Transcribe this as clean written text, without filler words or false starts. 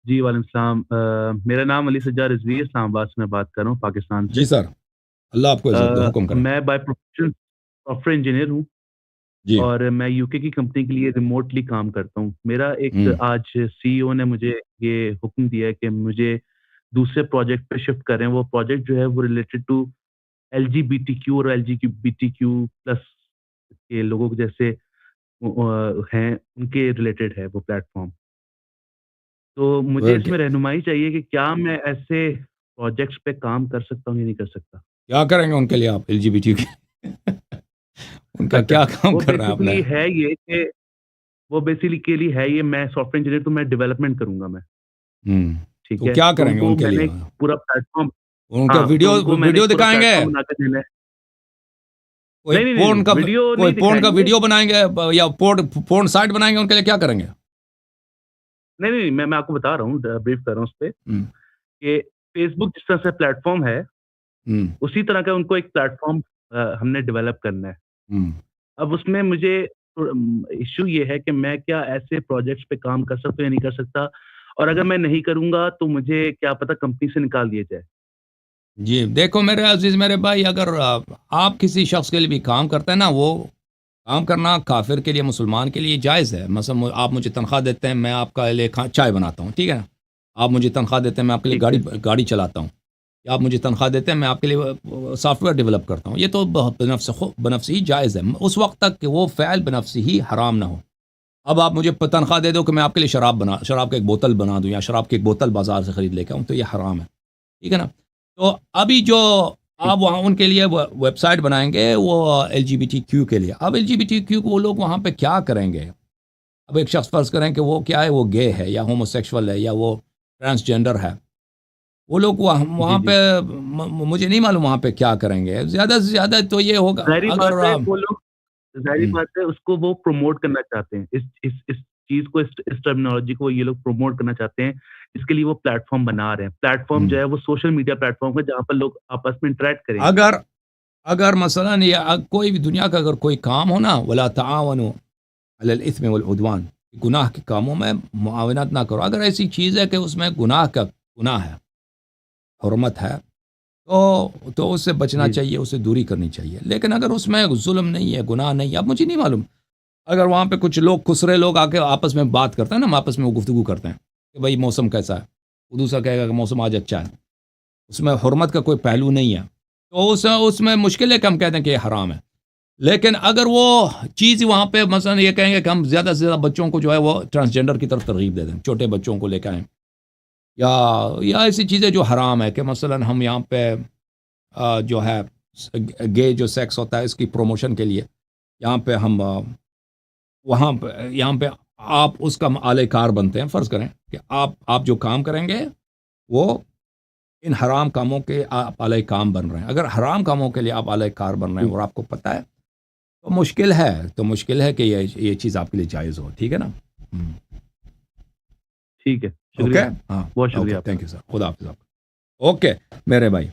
जी, वालेकुम सलाम। मेरा नाम अली सज्जाद रिज़वी है, इस्लामाबाद से मैं बात कर रहा हूँ, पाकिस्तान से। जी सर, अल्लाह आपको इज़्ज़त दे, हुक्म करें। मैं बाय प्रोफ़ेशन सॉफ्टवेयर इंजीनियर हूँ जी। और मैं यूके की कंपनी के लिए रिमोटली काम करता हूँ। मेरा एक हुँ, आज सीईओ ने मुझे ये हुक्म दिया है कि मुझे दूसरे प्रोजेक्ट पे शिफ्ट करें। वो प्रोजेक्ट जो है वो रिलेटेड टू एलजीबीटीक्यू और एलजीबीटीक्यू प्लस के लोगों के जैसे हैं, उनके रिलेटेड है वो प्लेटफ़ॉर्म। तो मुझे ग इसमें रहनुमाई चाहिए कि क्या मैं ऐसे प्रोजेक्ट्स पे काम कर सकता हूँ या नहीं कर सकता? क्या करेंगे उनके लिए आप एलजीबीटी के? उनका अच्छा, क्या काम वो कर रहा है आपने? बेसिकली है ये कि वो बेसिकली है ये मैं सॉफ्टवेयर इंजीनियर तो मैं डेवलपमेंट करूँगा मैं, हुँ, ठीक तो है? क्या तो करेंगे उनको उनके लिए? मैंने एक पूरा प्लेटफ़ॉर्म उनके हाँ, तो वीडियो उनको मैंने वीडियो एक पूरा दिखाएँगे? प्लेटफ़ॉर्म बना के देना है। कोई नहीं, नहीं, पोर्न नहीं, का वीडियो कोई नहीं पोर्न का दिखाएँगे। वीडियो बनाएँगे या पोर्न साइट बनाएँगे, उनके लिए क्या करेंगे? नहीं, नहीं, मैं आपको बता रहा हूँ ब्रीफ़ कर रहा हूँ उस पे हुँ, कि फ़ेसबुक जिस तरह से प्लेटफ़ॉर्म है, हुँ, उसी तरह का उनको एक प्लेटफ़ॉर्म हमने डेवलप करना है। हुँ। अब उसमें मुझे इश्यू ये है कि मैं क्या ऐसे प्रोजेक्ट्स पे काम कर सकता हूँ या नहीं कर सकता? और अगर मैं नहीं करूँगा तो मुझे क्या पता कंपनी से निकाल दिया जाए। जी, देखो मेरे अज़ीज़ मेरे भाई, अगर आप किसी शख़्स के लिए भी काम करते हैं ना, वो काम करना काफ़िर के लिए, मुसलमान के लिए जायज़ है। मसलन आप मुझे तनख़्वाह देते हैं, मैं आपका लिए चाय बनाता हूँ, ठीक है ना? आप मुझे तनख़्वाह देते हैं, मैं आपके लिए ठीक गाड़ी है। गाड़ी चलाता हूँ। या आप मुझे तनख़्वाह देते हैं, मैं आपके लिए सॉफ्टवेयर डेवलप करता हूँ। ये तो बनफ़्स ही जायज़ है, उस वक़्त तक कि वो फ़ैल बनफ़्स ही हराम ना हो। अब आप मुझे तनख़्वाह दे दो कि मैं आपके लिए शराब की एक बोतल बना दूँ या शराब की एक बोतल बाज़ार से खरीद लेके आऊँ, तो ये हराम है। ठीक है ना? तो अभी जो ठीक। आप वहाँ उनके लिए वेबसाइट बनाएँगे, वो एलजीबीटीक्यू के लिए। अब एलजीबीटीक्यू को वो लोग वहाँ पे क्या करेंगे? अब एक शख़्स फ़र्ज़ करें कि वो क्या है, वो गे है या होमोसेक्सुअल है या वो ट्रांसजेंडर है। वो लोग वहाँ जी, वहाँ पे जी। मुझे नहीं मालूम वहाँ पे क्या करेंगे। ज़्यादा से ज़्यादा तो ये होगा, ज़ाहिर-सी बात अगर है वो लोग ज़ाहिर-सी हुँ, बात है उसको वो प्रमोट करना चाहते हैं। इस चीज़ को इस टर्मिनोलॉजी को ये लोग प्रमोट करना चाहते हैं। इसके लिए वो प्लेटफ़ॉर्म बना रहे हैं। प्लेटफ़ॉर्म जो हुँ। है वो सोशल मीडिया प्लेटफ़ॉर्म है जहाँ पर लोग आपस में इंटरैक्ट करेंगे। अगर अगर मसलन ये कोई भी दुनिया का अगर कोई काम हो ना, वला ताआवनु अलल इस्मि वल उदवान, गुनाह के कामों में मुआवनत ना करो। अगर ऐसी चीज़ है कि उसमें गुनाह है, हुर्मत है, तो उससे बचना जी, जी। चाहिए, उससे दूरी करनी चाहिए। लेकिन अगर उसमें ज़ुल्म नहीं है, गुनाह नहीं है, अब मुझे नहीं मालूम, अगर वहाँ पे कुछ लोग खुसरे लोग आके आपस में बात करते हैं ना, हम आपस में वो गुफ्तगू करते हैं कि भाई मौसम कैसा है? वो दूसरा कहेगा कि मौसम आज अच्छा है। उसमें हुर्मत का कोई पहलू नहीं है। तो उसमें मुश्किल है कि हम कहते हैं कि ये हराम है। लेकिन अगर वो चीज़ वहाँ पे मसलन ये कहेंगे कि हम ज़्यादा से ज़्यादा बच्चों को जो है वो ट्रांसजेंडर की तरफ तरग़ीब दे दें, छोटे बच्चों को लेके आएँ, या ऐसी चीज़ें जो हराम है कि मसलन हम यहाँ पे जो है गे जो सेक्स होता है इसकी प्रमोशन के लिए यहाँ पे हम वहाँ पे यहाँ पे आप उसका आलेकार बनते हैं। फ़र्ज़ करें कि आप जो काम करेंगे वो इन हराम कामों के आप आलेकार बन रहे हैं। अगर हराम कामों के लिए आप आलेकार बन रहे जी, हैं और आपको पता है, तो मुश्किल है कि ये चीज़ आपके लिए जायज़ हो, ठीक है ना? हुँ, ठीक है। ओके? शुक्रिया। हाँ, बहुत ओके, शुक्रिया थैंक आपका। यू सर, खुदा हाफ़िज़ आपका। ओके, मेरे भाई।